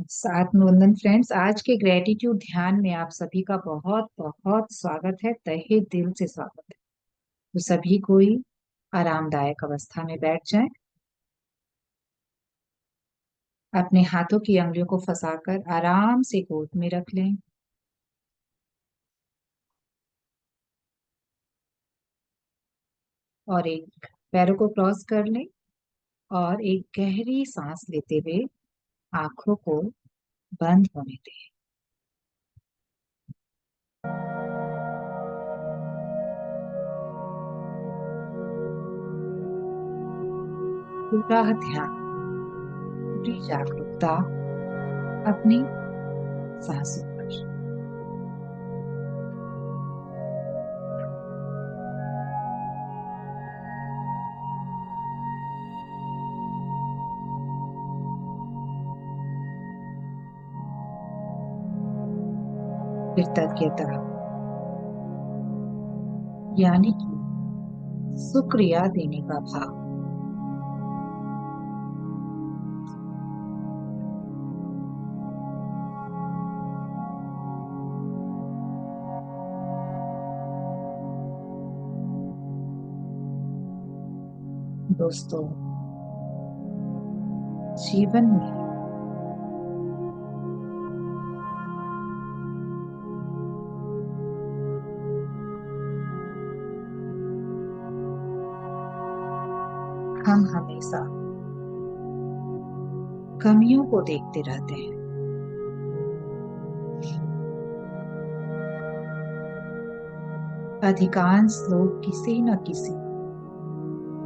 आत्मवंदन friends, आज के gratitude ध्यान में आप सभी का बहुत बहुत स्वागत है। तहे दिल से स्वागत है। तो सभी कोई आरामदायक अवस्था में बैठ जाएं। अपने हाथों की अंगुलियों को फंसाकर आराम से गोद में रख लें और एक पैरों को क्रॉस कर लें और एक गहरी सांस लेते हुए आंखों को बंद होने दें। पूरा ध्यान, पूरी जागरूकता अपनी सांसों पर। कृतज्ञता यानी कि शुक्रिया देने का भाव। दोस्तों, जीवन में हम हमेशा कमियों को देखते रहते हैं। अधिकांश लोग किसी न किसी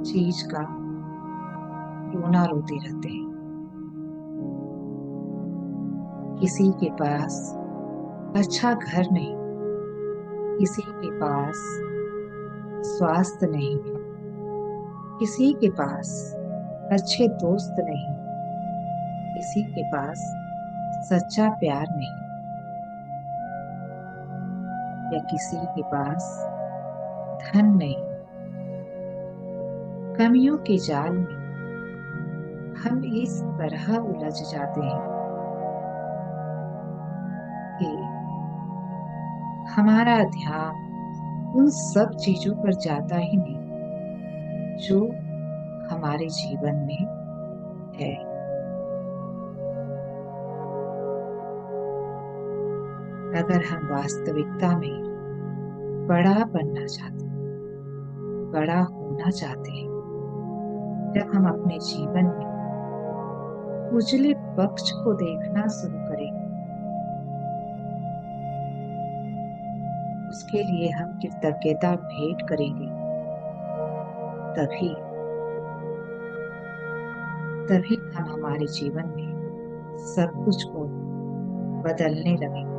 चीज का रोना रोते रहते हैं। किसी के पास अच्छा घर नहीं, किसी के पास स्वास्थ्य नहीं है, किसी के पास अच्छे दोस्त नहीं, किसी के पास सच्चा प्यार नहीं, या किसी के पास धन नहीं। कमियों के जाल में हम इस तरह उलझ जाते हैं कि हमारा ध्यान उन सब चीजों पर जाता ही नहीं जो हमारे जीवन में है। अगर हम वास्तविकता में बड़ा बनना चाहते हैं, बड़ा होना चाहते हैं, जब हम अपने जीवन में उजले पक्ष को देखना शुरू करेंगे, उसके लिए हम कृतज्ञता भेंट करेंगे, तभी तभी हम हमारे जीवन में सब कुछ को बदलने लगेंगे।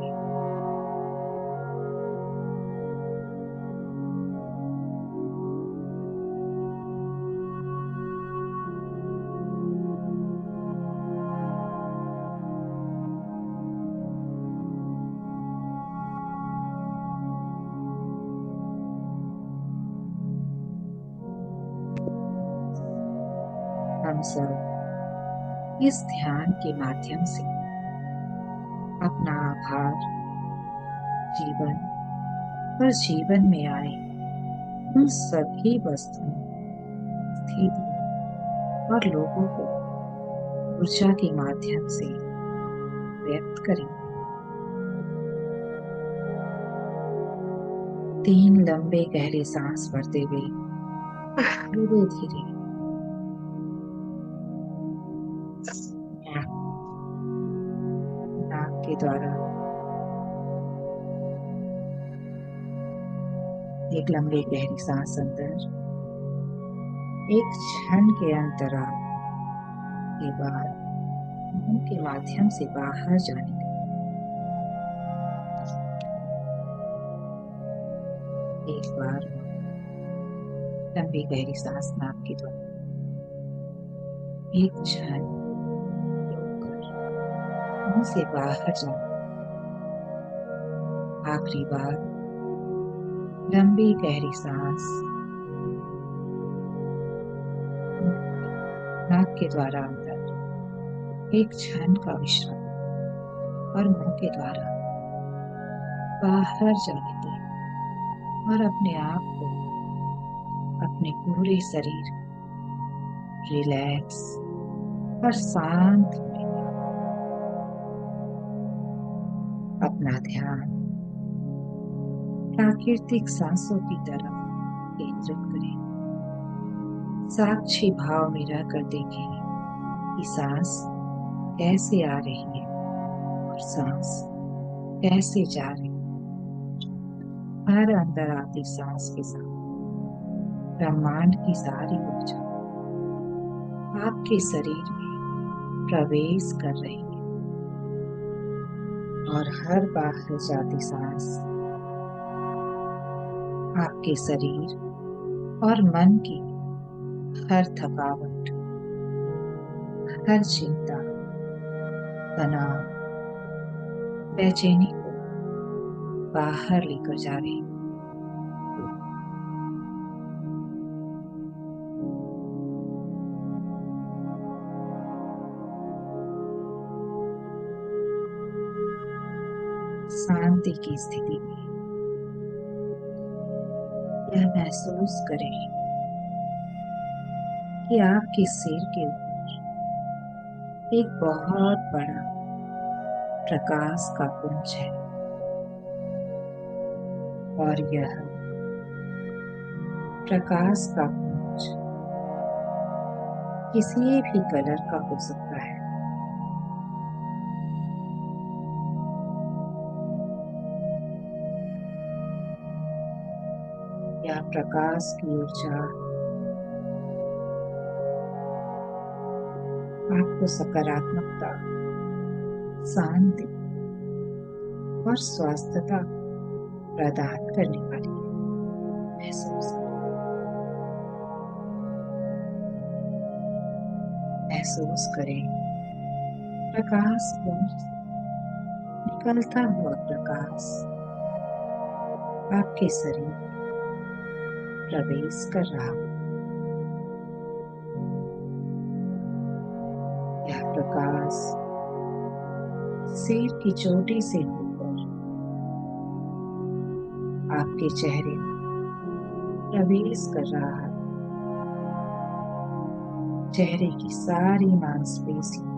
हम सब इस ध्यान के माध्यम से अपना आभार जीवन और जीवन में आए उन सभी वस्तुओं, स्थितियों और लोगों को ऊर्जा के माध्यम से व्यक्त करेंगे। 3 लंबे गहरे सांस भरते हुए धीरे धीरे नाक के द्वारा एक लंबी गहरी सांस अंदर, एक क्षण के अंतराल के बाद मुंह के माध्यम से बाहर जाने दें। एक बार लंबी गहरी सांस नाक के द्वारा एक क्षण रोककर मुंह से बाहर जाने दें। आखिरी बार लंबी गहरी सांस नाक के द्वारा अंदर, एक क्षण का विश्राम। और मुंह के द्वारा बाहर जाने दें और अपने आप को, अपने पूरे शरीर रिलैक्स और शांत होने दें। अपना ध्यान प्राकृतिक सांसों की तरफ केंद्रित करें। साक्षी भाव में रहकर देखें कि सांस कैसे आ रही है और सांस कैसे जा रही है। हर अंदर आती सांस के साथ ब्रह्मांड की सारी ऊर्जा आपके शरीर में प्रवेश कर रही है और हर बाहर जाती सांस आपके शरीर और मन की हर थकावट, हर चिंता, तनाव, बेचैनी को बाहर लेकर जा रही है। शांति की स्थिति में यह महसूस करें कि आपके सिर के ऊपर एक बहुत बड़ा प्रकाश का पुंज है और यह प्रकाश का पुंज किसी भी कलर का हो सकता है। यह प्रकाश की ऊर्जा आपको सकारात्मकता, शांति और स्वस्थता प्रदान करने वाली है। महसूस करें प्रकाश पुंज से निकलता हुआ प्रकाश आपके शरीर में प्रवेश कर रहा है। यह प्रकाश सिर की चोटी से होकर आपके चेहरे में प्रवेश कर रहा है। चेहरे की सारी मांसपेशियां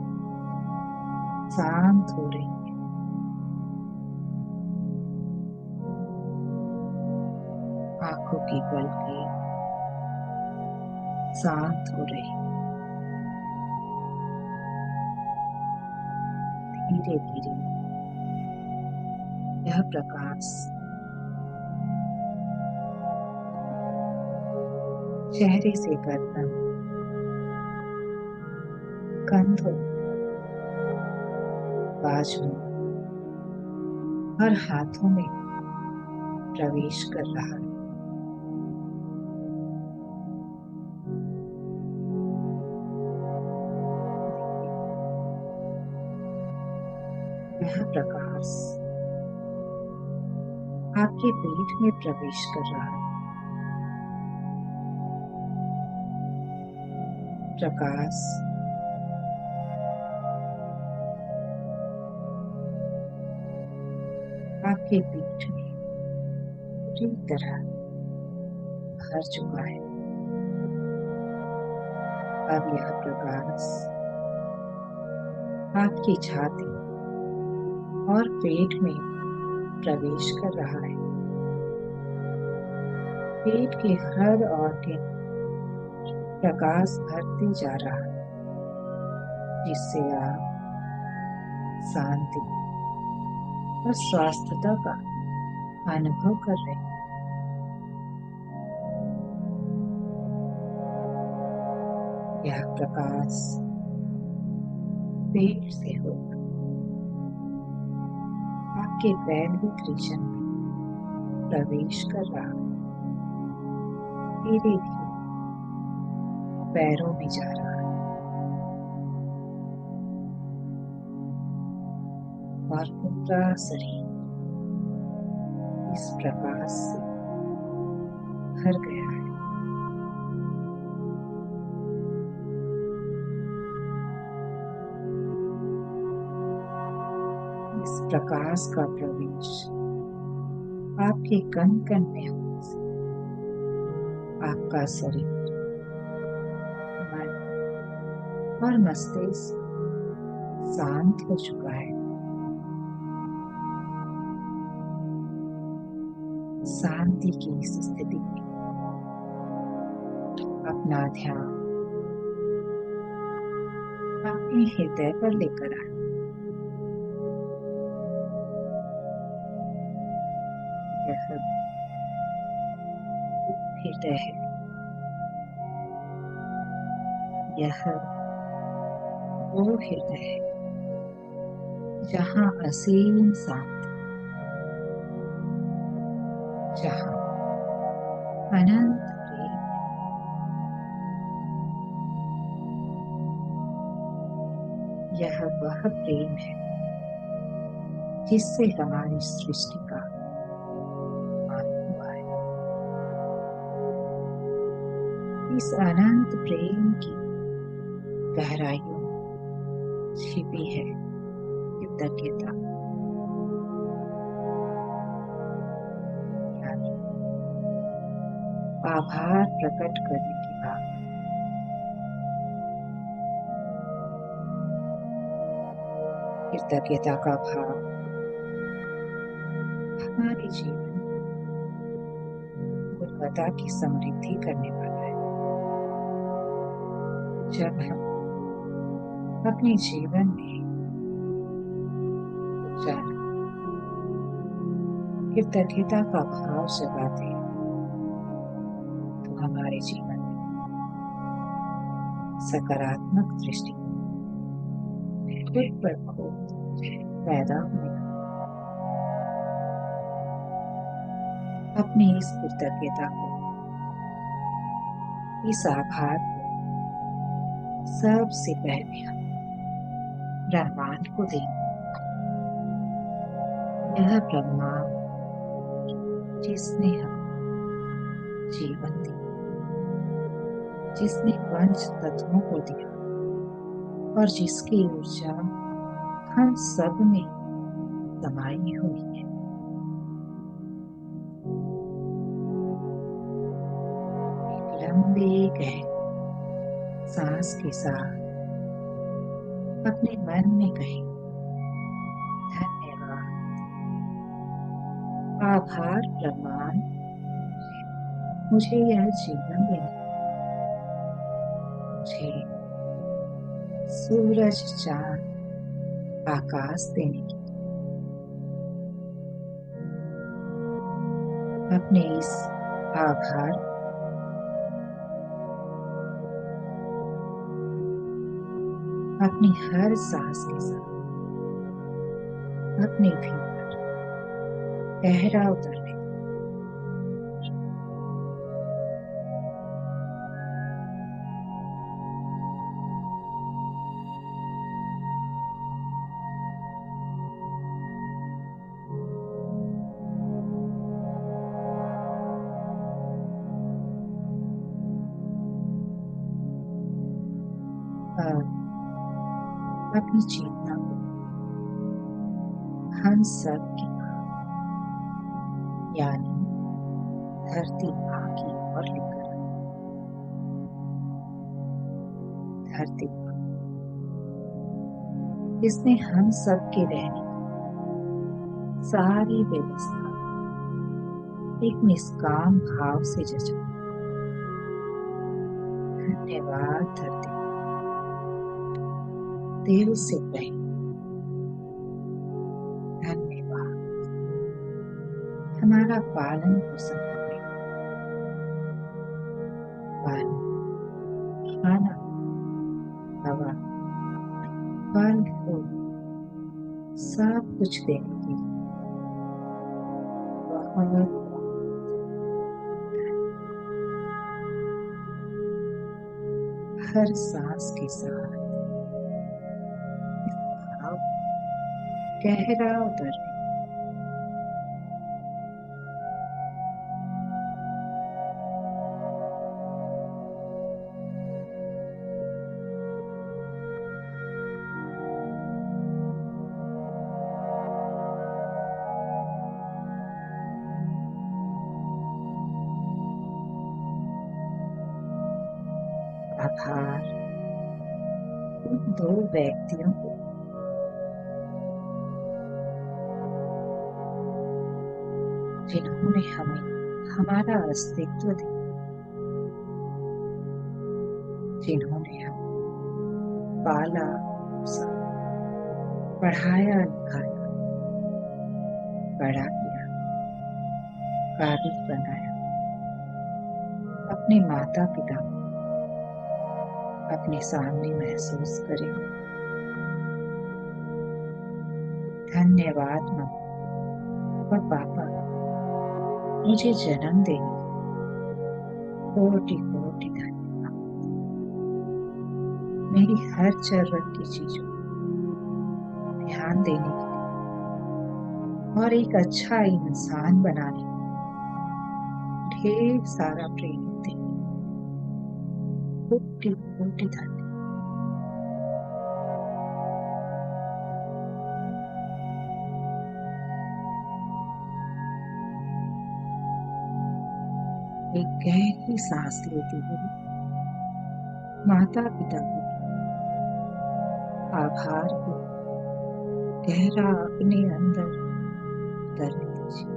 शांत हो रही है। आंखों की पलकें शांत हो रही है। धीरे धीरे यह प्रकाश चेहरे से गर्दन, कंधों, बाजुओं और हाथों में प्रवेश कर रहा है। यह प्रकाश आपके पेट में प्रवेश कर रहा है। प्रकाश आपके पेट में पूरी तरह भर चुका है। अब यह प्रकाश आपकी छाती और पेट में प्रवेश कर रहा है। पेट के हर ऑर्गन प्रकाश भरते जा रहा है, जिससे आप शांति और स्वास्थ्यता का अनुभव कर रहे हैं। यह प्रकाश पेट से होकर आपके पैल्विक रीजन में प्रवेश कर रहा है। धीरे धीरे पैरों में जा रहा है और पूरा शरीर इस प्रकाश से भर गया है। इस प्रकाश का प्रवेश आपके कण कण में होने से आपका शरीर, मन और मस्तिष्क शांत हो चुका है। शांति की इस स्थिति में अपना ध्यान अपने हृदय पर लेकर आए। यह हृदय है, यह वो हृदय है जहाँ असीम शांति, जहाँ अनंत प्रेम है। यह वह प्रेम है जिससे हमारी सृष्टि का निर्माण हुआ है। इस अनंत प्रेम की गहराइयों में छिपी है कृतज्ञता, यानी आभार प्रकट करने की भावना। कृतज्ञता का भाव हमारे जीवन गुणवत्ता की समृद्धि करने वाला है। जब हम अपने जीवन में रोजाना कृतज्ञता का भाव जगाते हैं तो हमारे जीवन में सकारात्मक दृष्टिकोण खुद पर खुद पैदा होने लगता है। अपनी इस कृतज्ञता को, इस आभार को सबसे पहले हम ब्रह्मांड को दें। यह ब्रह्मांड जिसने हमें जीवन दिया, जिसने पंच तत्वों को दिया और जिसकी ऊर्जा हम सब में समाई हुई है। एक लंबे गहरे सांस के साथ अपने मन में कहें, धन्यवाद, आभार ब्रह्मांड, मुझे यह जीवन देने, मुझे सूरज चांद आकाश देने की। अपने इस आभार अपनी हर सांस के साथ अपने भीतर गहरा उतरने अपनी चेतना को हम सब की यानी धरती माँ की ओर लेकर आए। धरती माँ जिसने हम सब के रहने की सारी व्यवस्था एक निष्काम भाव से जचा। धन्यवाद धरती, दिल से कहें धन्यवाद। हमारा पालन पोषण करने, पानी, खाना, हवा, फल फूल सब कुछ देने के लिए बहुत हर सांस के साथ भाव गहरा उतरने आभार उन दो व्यक्तियों को जिन्होंने हमें हमारा अस्तित्व दिया, जिन्होंने हमें पाला, पोसा, पढ़ाया, लिखाया, बड़ा किया, काबिल बनाया। अपने माता पिता अपने सामने महसूस करें। धन्यवाद मम्मा और पापा, मुझे जन्म देने कोटि कोटि धन्यवाद। मेरी हर जरूरत की चीजों ध्यान देने के लिए और एक अच्छा इंसान बनाने के लिए ढेर सारा प्रेम देने कोटि कोटि धन्यवाद। एक गहरी सांस लेते हुए माता पिता को आभार को गहरा अपने अंदर उतरने दीजिए।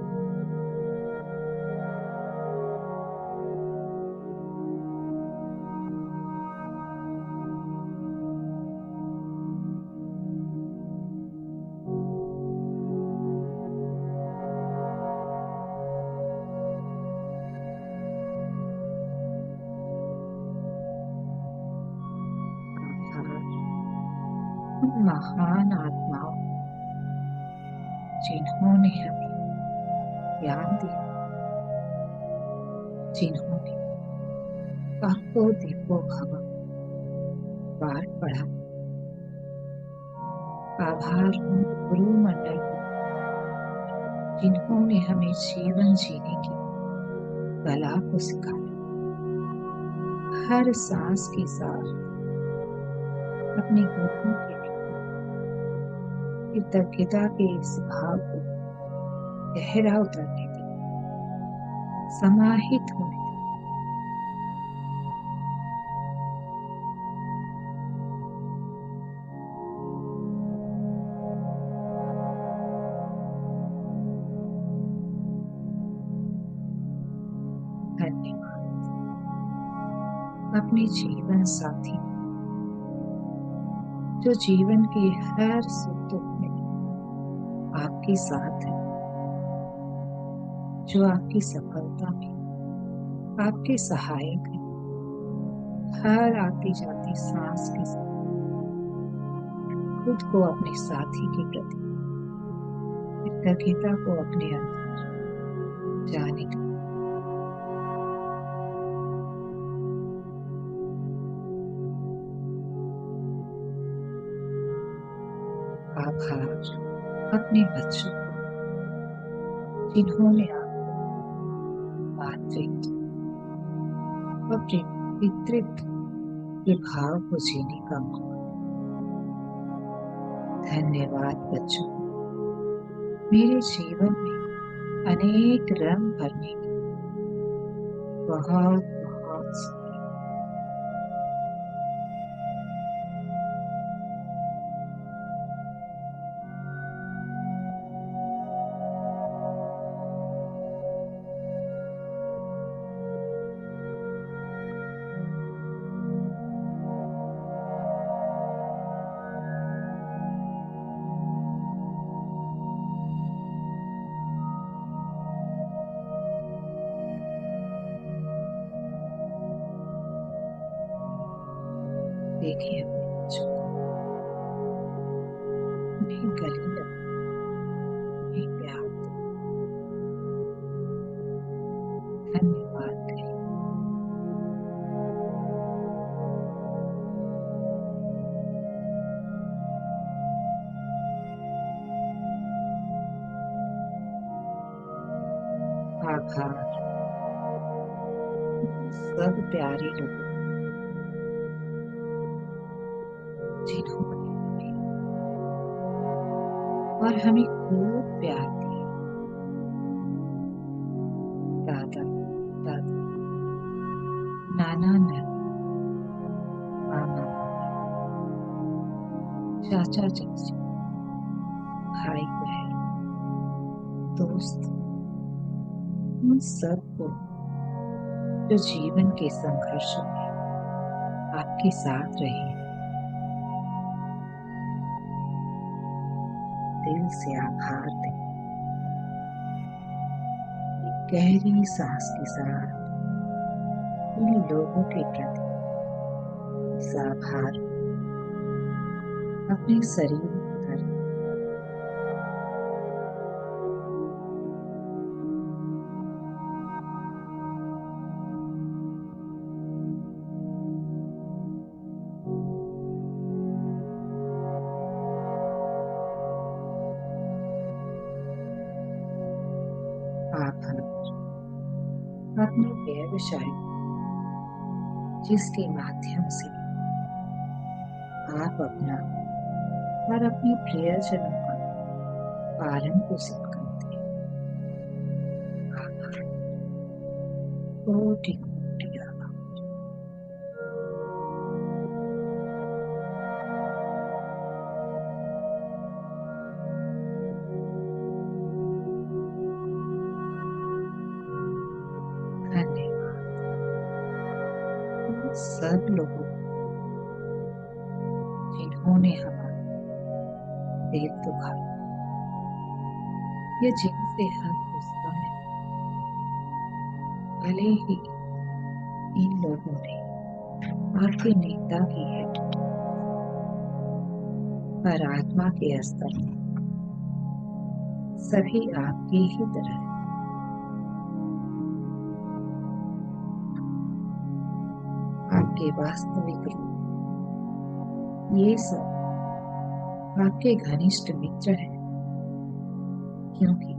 उन महान आत्माओं जिन्होंने हमें ज्ञान दिया, जिन्होंने कहो दीपो भव पाठ पढ़ा। आभार उन गुरु मंडल को जिन्होंने हमें जीवन जीने की कला को सिखाया। हर सांस के साथ अपने गुरुओं के कृतज्ञता के इस भाव को गहरा उतरने दें, समाहित होने दें। धन्यवाद अपने जीवन साथी जो जीवन के हर सुख दुख में आपके साथ है, जो आपकी सफलता में आपके सहायक है। हर आती जाती सांस के साथ खुद को अपने साथी के प्रति कृतज्ञता को अपने अंदर जाने दें। आभार अपने बच्चों को जिन्होंने आपको मातृत्व और पितृत्व के भाव को जीने का मौका। धन्यवाद बच्चों, मेरे जीवन में अनेक रंग भरने के लिए बहुत बहुत शुक्रिया। देखिए अपने बच्चों को, उन्हें गले लगो, उन्हें प्यार दो, धन्यवाद करें। आभार सब प्यारे लोगों जिन्होंने हमें और हमें खूब प्यार दिया। दादा दादी, नाना नानी, चाचा चाची, भाई बहन, दोस्त, उन सबको जो जीवन के संघर्षों में आपके साथ रहे हैं, दिल से आभार दें। एक गहरी सांस के साथ उन लोगों के प्रति इस आभार अपने शरीर में उतारें। आभार अपने व्यवसाय जिसके माध्यम से आप अपना और अपने प्रियजनों का पालन पोषण करते हैं। आभार, कोटि कोटि आभार। धन्यवाद उन सब लोगों को जिन्होंने हमारा दिल दुखाया या जिनसे हम गुस्सा में, भले ही इन लोगों ने आपकी निंदा की है, पर आत्मा के स्तर में सभी आपके ही तरह हैं। आपके वास्तविक रूप ये सब आपके घनिष्ठ मित्र हैं, क्योंकि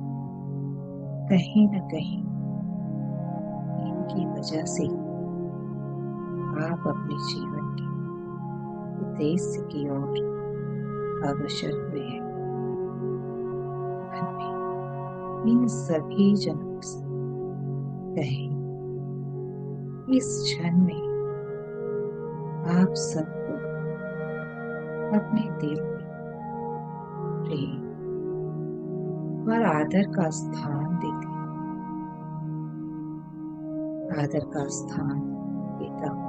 कहीं न कहीं इनकी वजह से आप अपने जीवन के उद्देश्य की ओर अग्रसर हुए हैं। मन में इन सभी जनों से कहें, इस क्षण में आप सबको अपने दिल में प्रेम और आदर का स्थान देते हैं। आदर का स्थान देता हूँ।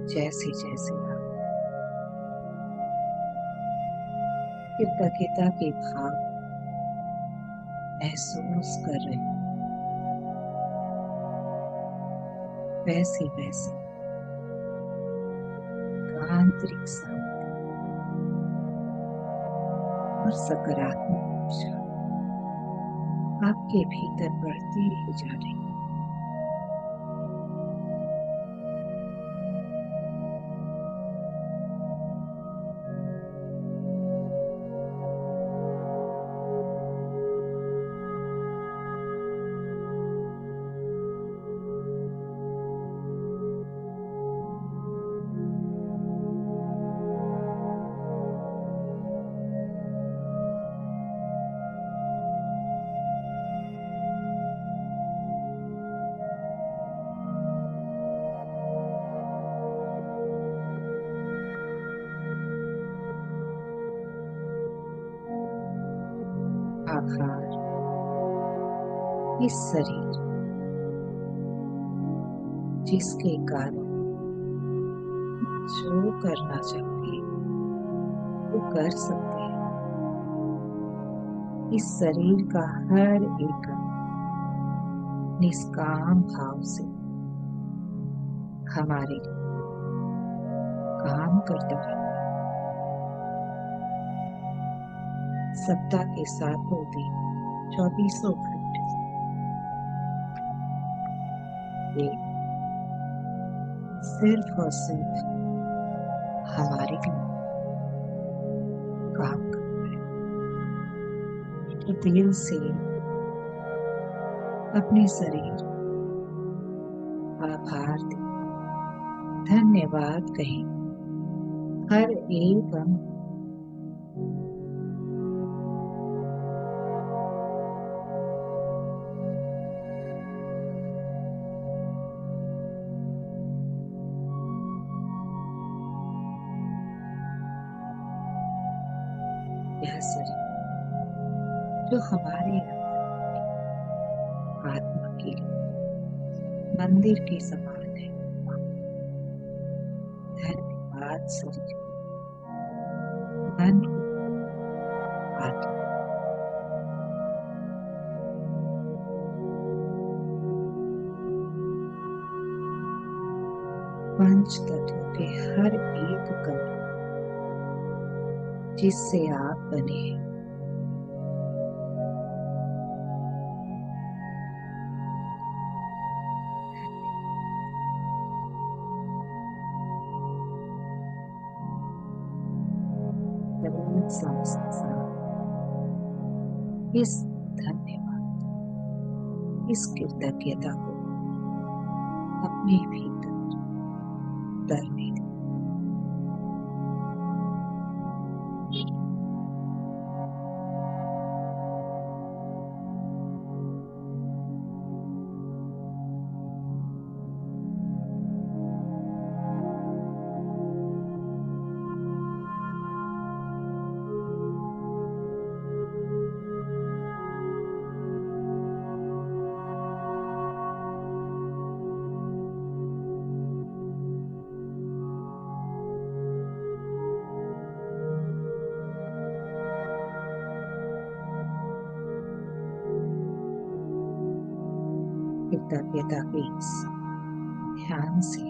जैसे जैसे आप कृतज्ञता के भाव महसूस कर रहे हैं, वैसे वैसे आंतरिक शांति और सकारात्मक ऊर्जा आपके भीतर बढ़ती ही जा रही है। आभार इस शरीर जिसके कारण जो करना चाहते हैं वो कर सकते हैं। इस शरीर का हर एक अंग निष्काम भाव से हमारे लिए काम करता रहता है। सप्ताह के 7 दिन 24 घंटे ये सिर्फ और सिर्फ हमारे लिए काम करता है। तो दिल से अपने शरीर आभार दें, धन्यवाद कहें हर एक अंग। शरीर जो हमारे आत्मा के लिए मंदिर के समान है। धन्यवाद शरीर को, मन को, आत्मा। पंच तत्वों के हर एक कण जिससे आप बने हैं, जरूरत समझते समय इस धन्यवाद, इस कृतज्ञता को अपने भीतर उतरने दें। कृतज्ञता के इस ध्यान से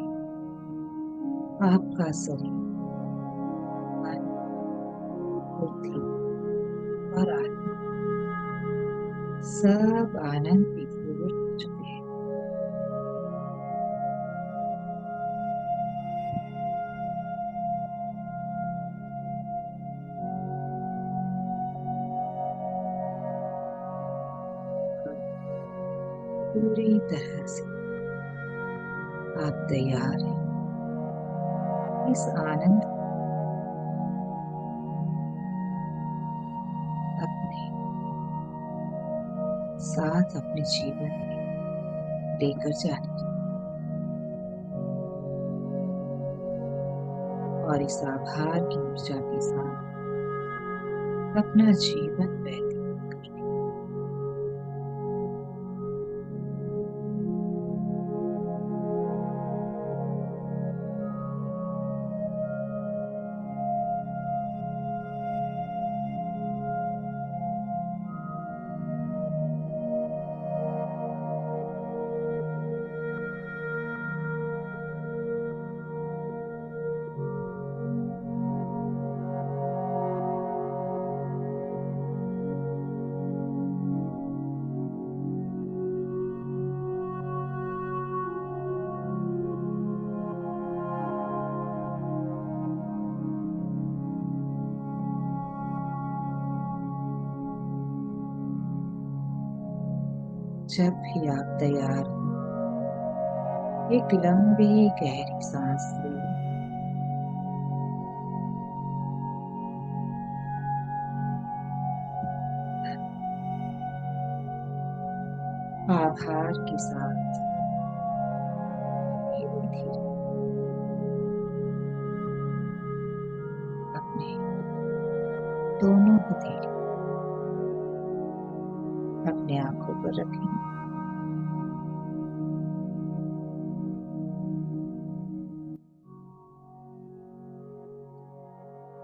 आपका शरीर, मन, बुद्धि और आत्मा सब आनंद विभोर हो चुके हैं। पूरी तरह से आप तैयार हैं इस आनंद अपने साथ अपने जीवन में लेकर जाने की, और इस आभार की ऊर्जा के साथ अपना जीवन व्यतीत करने। जब भी आप तैयार हो, एक लंबी गहरी सांस लें। आभार के साथ धीरे धीरे अपने दोनों हथेली अपने आंखों पर रखें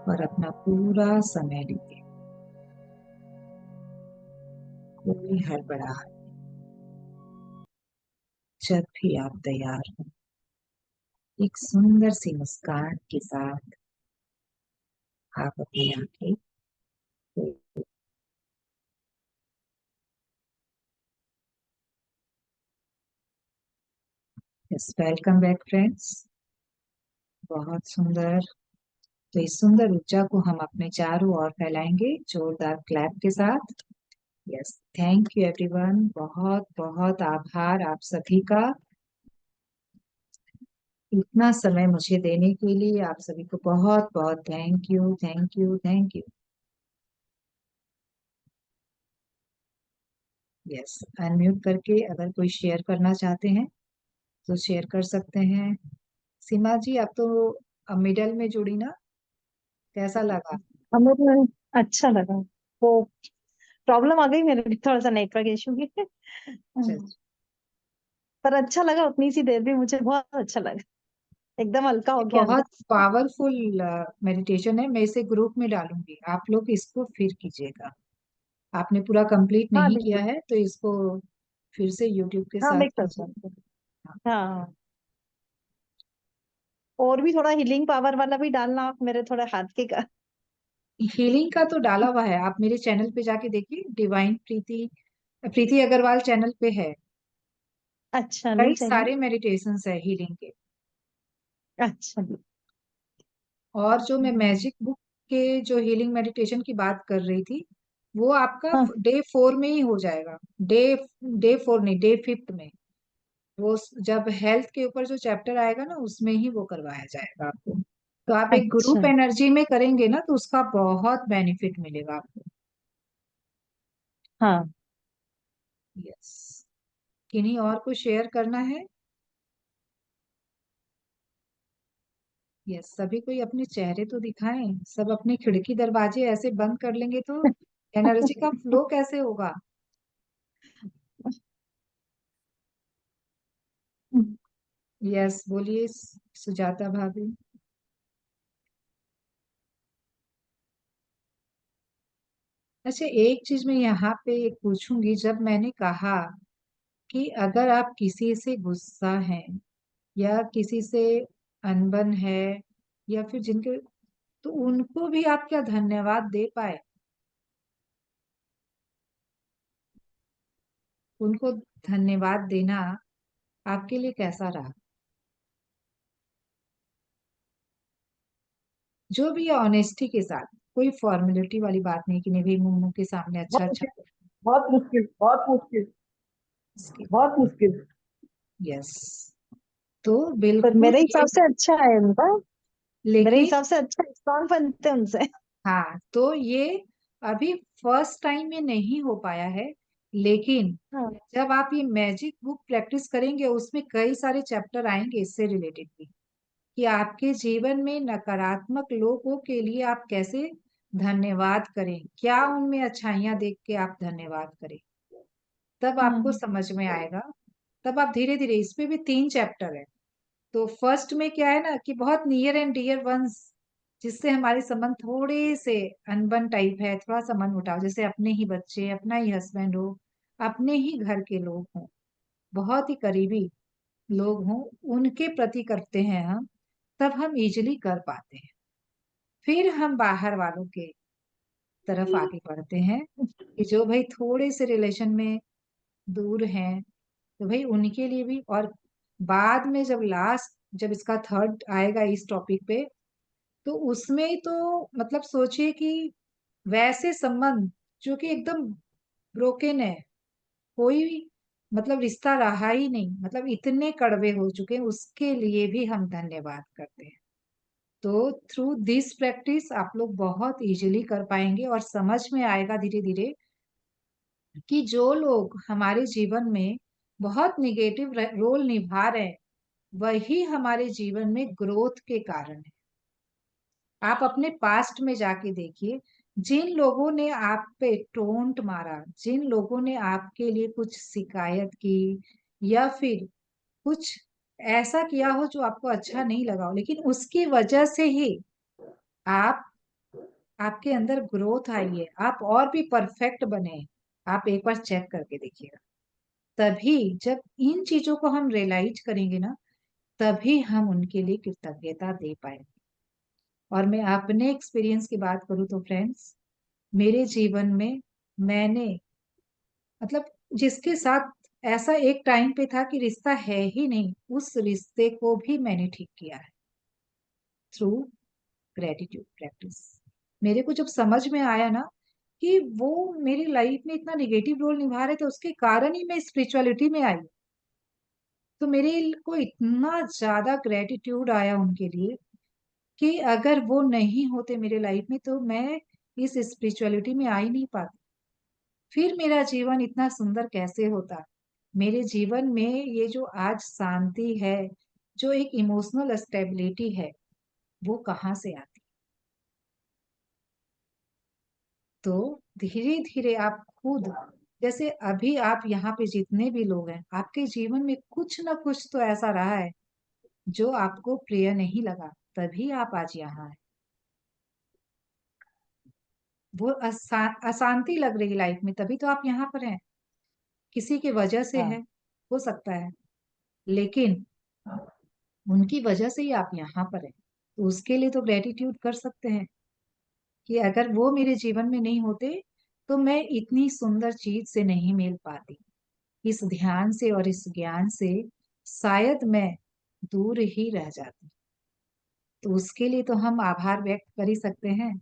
और अपना पूरा समय लीजिए। कोई हड़बड़ाहट। जब भी आप तैयार हो, एक सुंदर सी मुस्कान के साथ आप अपनी आंखें खोलें। Welcome back friends. बहुत सुंदर। तो इस सुंदर ऊर्जा को हम अपने चारों ओर फैलाएंगे जोरदार क्लैप के साथ। Yes, thank you everyone. बहुत बहुत आभार आप सभी का, इतना समय मुझे देने के लिए। आप सभी को बहुत बहुत thank you, thank you, thank you. Yes, unmute करके अगर कोई शेयर करना चाहते हैं तो शेयर कर सकते हैं। सीमा जी, आप तो मिडल में जुड़ी ना, कैसा लगा? हमें अच्छा लगा। वो प्रॉब्लम आ गई मेरे लिए थोड़ा सा नेटवर्क इशू की। अच्छा अच्छा। पर अच्छा लगा, उतनी सी देर भी मुझे बहुत अच्छा लगा, एकदम हल्का ये हो गया अंदर बहुत से। पावरफुल मेडिटेशन है, मैं इसे ग्रुप में डालूंगी, आप लोग इसको फिर कीजिएगा। आपने पूरा कंप्लीट हाँ नहीं किया बिल्कुल। है तो इसको फिर से यूट्यूब के हाँ साथ देख सकते कीजिए। हैं। हाँ, और भी थोड़ा हीलिंग पावर वाला भी डालना आप मेरे थोड़े हाथ के का। हीलिंग का तो डाला हुआ है, आप मेरे चैनल पे जाके देखिए, डिवाइन प्रीति, प्रीति अग्रवाल चैनल पे है। अच्छा मिल कई जाएंगे। सारे मेडिटेशंस है हीलिंग के। अच्छा। और जो मैं मैजिक बुक के जो हीलिंग मेडिटेशन की बात कर रही थी, वो आपका हाँ। डे 4 में ही हो जाएगा। डे डे 4 नहीं, डे 5 में। वो जब हेल्थ के ऊपर जो चैप्टर आएगा ना, उसमें ही वो करवाया जाएगा आपको। तो आप एक ग्रुप अच्छा। एनर्जी में करेंगे ना, तो उसका बहुत बेनिफिट मिलेगा आपको। हाँ। यस। किन्हीं और को शेयर करना है? यस, सभी कोई अपने चेहरे तो दिखाएं। सब अपने खिड़की दरवाजे ऐसे बंद कर लेंगे तो एनर्जी का फ्लो कैसे होगा? यस, बोलिए सुजाता भाभी। अच्छा, एक चीज मैं यहाँ पे एक पूछूंगी, जब मैंने कहा कि अगर आप किसी से गुस्सा हैं या किसी से अनबन है, या फिर जिनके, तो उनको भी आप क्या धन्यवाद दे पाए? उनको धन्यवाद देना आपके लिए कैसा रहा? जो भी है ऑनेस्टी के साथ, कोई फॉर्मेलिटी वाली बात नहीं कि नहीं भाई मुंह मुंह के सामने अच्छा बहुत अच्छा। मुश्किल, बहुत मुश्किल, बहुत मुश्किल, इसके बहुत मुश्किल। यस, तो पर बिल्कुल मेरे ये, हिसाब से अच्छा है उनका। मेरे लेकिन हिसाब से अच्छा स्ट्रॉन्ग बनते हैं उनसे। हाँ, तो ये अभी फर्स्ट टाइम में नहीं हो पाया है, लेकिन हाँ। जब आप ये मैजिक बुक प्रैक्टिस करेंगे, उसमें कई सारे चैप्टर आएंगे इससे रिलेटेड भी, कि आपके जीवन में नकारात्मक लोगों के लिए आप कैसे धन्यवाद करें, क्या उनमें अच्छाइयां देख के आप धन्यवाद करें, तब आपको हम्म। समझ में आएगा। तब आप धीरे धीरे, इसमें भी 3 चैप्टर है। तो फर्स्ट में क्या है ना, कि बहुत नियर एंड डियर वंस, जिससे हमारे संबंध थोड़े से अनबन टाइप है, थोड़ा सा मन मुटाव, जैसे अपने ही बच्चे, अपना ही हस्बैंड हो, अपने ही घर के लोग हों, बहुत ही करीबी लोग हों, उनके प्रति करते हैं हम, तब हम इजिली कर पाते हैं। फिर हम बाहर वालों के तरफ आगे बढ़ते हैं, कि जो भाई थोड़े से रिलेशन में दूर हैं, तो भाई उनके लिए भी। और बाद में जब लास्ट, जब इसका थर्ड आएगा इस टॉपिक पे, तो उसमें तो मतलब सोचिए कि वैसे संबंध जो कि एकदम ब्रोकन है, कोई मतलब रिश्ता रहा ही नहीं, मतलब इतने कड़वे हो चुके हैं, उसके लिए भी हम धन्यवाद करते हैं। तो थ्रू दिस प्रैक्टिस आप लोग बहुत इजीली कर पाएंगे, और समझ में आएगा धीरे धीरे कि जो लोग हमारे जीवन में बहुत निगेटिव रोल निभा रहे हैं, वही हमारे जीवन में ग्रोथ के कारण है। आप अपने पास्ट में जाके देखिए, जिन लोगों ने आप पे टोंट मारा, जिन लोगों ने आपके लिए कुछ शिकायत की, या फिर कुछ ऐसा किया हो जो आपको अच्छा नहीं लगा हो, लेकिन उसकी वजह से ही आप, आपके अंदर ग्रोथ आई है, आप और भी परफेक्ट बने। आप एक बार चेक करके देखिएगा। तभी जब इन चीजों को हम रियलाइज करेंगे ना, तभी हम उनके लिए कृतज्ञता दे पाएंगे। और मैं अपने एक्सपीरियंस की बात करूँ तो फ्रेंड्स, मेरे जीवन में मैंने, मतलब जिसके साथ ऐसा एक टाइम पे था कि रिश्ता है ही नहीं, उस रिश्ते को भी मैंने ठीक किया है थ्रू ग्रेटिट्यूड प्रैक्टिस। मेरे को जब समझ में आया ना कि वो मेरी लाइफ में इतना निगेटिव रोल निभा रहे थे, उसके कारण ही मैं स्पिरिचुअलिटी में आई, तो मेरे को इतना ज्यादा ग्रेटिट्यूड आया उनके लिए, कि अगर वो नहीं होते मेरे लाइफ में, तो मैं इस स्पिरिचुअलिटी में आ ही नहीं पाती। फिर मेरा जीवन इतना सुंदर कैसे होता? मेरे जीवन में ये जो आज शांति है, जो एक इमोशनल स्टेबिलिटी है, वो कहाँ से आती? तो धीरे धीरे आप खुद, जैसे अभी आप यहाँ पे जितने भी लोग हैं, आपके जीवन में कुछ ना कुछ तो ऐसा रहा है जो आपको प्रिय नहीं लगा, तभी आप आज यहाँ हैं। वो अशांति लग रही लाइफ में, तभी तो आप यहाँ पर हैं। किसी की वजह से हाँ है, हो सकता है, लेकिन उनकी वजह से ही आप यहाँ पर हैं। तो उसके लिए तो ग्रेटिट्यूड कर सकते हैं कि अगर वो मेरे जीवन में नहीं होते तो मैं इतनी सुंदर चीज से नहीं मिल पाती। इस ध्यान से और इस ज्ञान से शायद मैं दूर ही रह जाती। तो उसके लिए तो हम आभार व्यक्त कर ही सकते हैं।